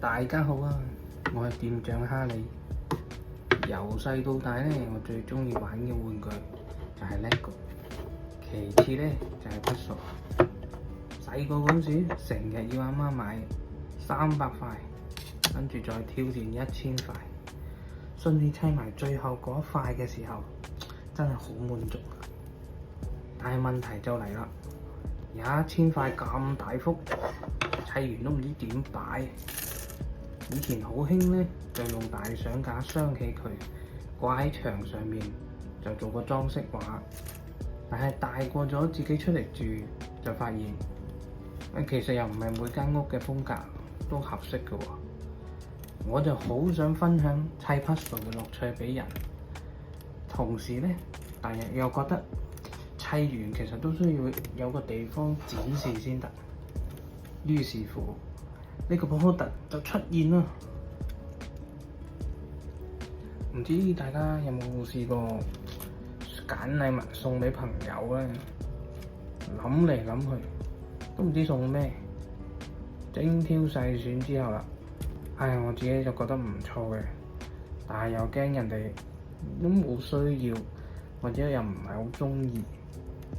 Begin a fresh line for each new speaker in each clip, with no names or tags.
大家好啊，我係店長哈利。由細到大咧，我最中意玩嘅玩具就係 LEGO，其次咧就係 puzzle。細個嗰陣時，成日要阿媽買300塊，跟住再挑戰1000塊，順利砌埋最後嗰一塊嘅時候，真係好滿足。但係問題就嚟啦，有1000塊咁大幅，砌完都唔知點擺。以前好興咧，就用大相架鑲起佢，掛喺牆上面就做個裝飾畫。但係大個咗自己出嚟住，就發現其實又唔係每間屋嘅風格都合適嘅喎。我就好想分享砌 puzzle 嘅樂趣俾人，同時咧，但係又覺得砌完其實都需要有個地方展示先得。於是乎，呢個 product 就出現啦。唔知大家有冇試過揀禮物送俾朋友咧？諗嚟諗去都唔知送咩，精挑細選之後啦，我自己就覺得唔錯嘅，但係又驚人哋都冇需要，或者又唔係好中意，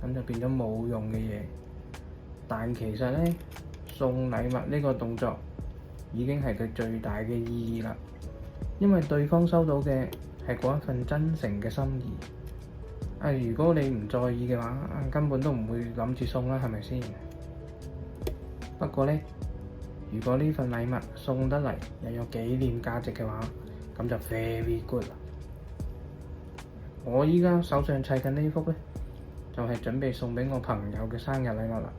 咁就變咗冇用嘅嘢。但其實咧，送禮物呢個動作已經係佢最大嘅意義啦，因為對方收到嘅係嗰一份真誠嘅心意。如果你唔在意嘅話，根本都唔會諗住送啦，係咪先？不過呢，如果呢份禮物送得嚟又有紀念價值嘅話，咁就 very good 啦。我依家手上砌緊呢幅呢，就係準備送俾我朋友嘅生日禮物啦。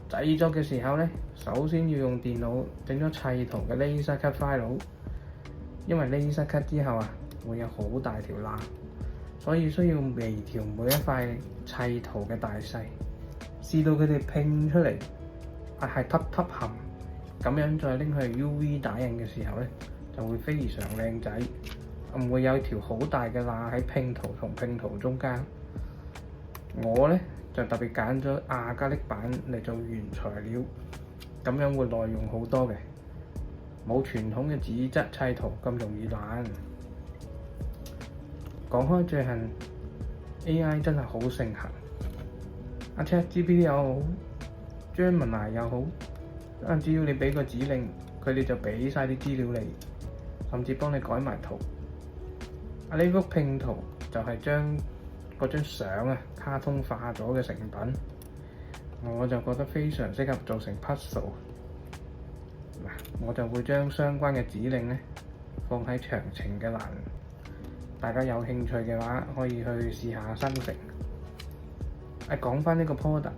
製作嘅時候呢，首先要用電腦整咗砌圖嘅 laser cut file， 因為 laser cut 之後會有好大條罅，所以需要微調每一塊砌圖嘅大細，試到佢哋拼出嚟係凸凸冚，咁樣再拎去 UV 打印嘅時候呢，就會非常靚仔，唔會有條好大嘅罅喺拼圖同拼圖中間。我呢，就特別揀咗亞加力板嚟做原材料，咁樣會耐用好多嘅，冇傳統嘅紙質砌圖咁容易爛。講開最近 AI 真係好盛行，ChatGPT 又好，Gemini 又好，只要你俾個指令，佢哋就俾晒啲資料你，甚至幫你改埋圖。呢幅拼圖就係將嗰張相卡通化咗嘅成品，我就覺得非常適合做成 puzzle。我就會將相關嘅指令放喺詳情嘅欄，大家有興趣嘅話可以去試下生成。講返呢個 product，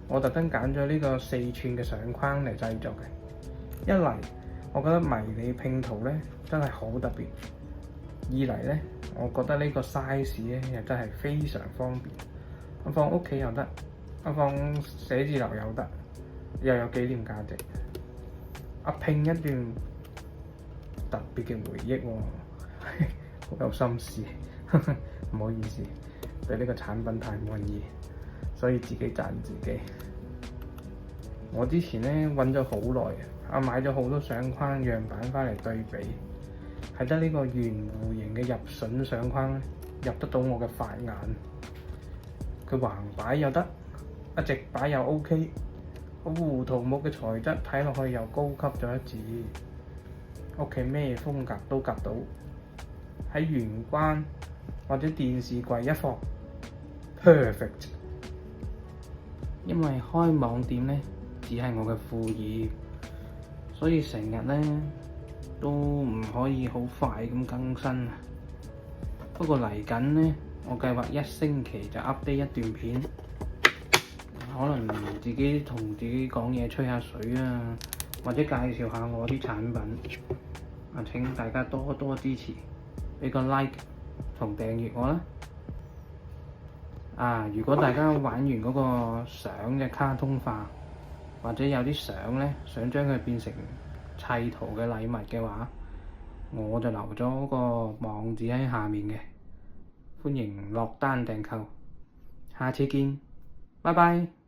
我特登揀咗呢個4寸嘅相框嚟製作嘅。一嚟，我覺得迷你拼圖真係好特別；二嚟我覺得呢個 size 又真係非常方便，我放屋企又得，我放寫字樓又得，又有紀念價值。拼一段特別嘅回憶喎，好有心思。唔好意思，對呢個產品太滿意，所以自己讚自己。我之前揾咗好耐，買咗好多相框樣板翻嚟對比，係得呢個圓弧形嘅入榫相框入得到我嘅法眼。佢橫擺又得，直擺又 OK。胡桃木嘅材質睇落去又高級咗一截，屋企咩風格都夾到。喺玄關或者電視櫃一放 perfect。因為開網店只係我嘅副業，所以成日都唔可以好快咁更新。不過嚟緊我計劃1星期就 update 一段片，可能自己同自己講嘢吹下水或者介紹下我啲產品。請大家多多支持，俾個 like 同訂閱我啦。如果大家玩完嗰個相嘅卡通化，或者有啲相想將佢變成砌圖嘅禮物嘅話，我就留咗個網址喺下面嘅，歡迎落單訂購。下次見，拜拜。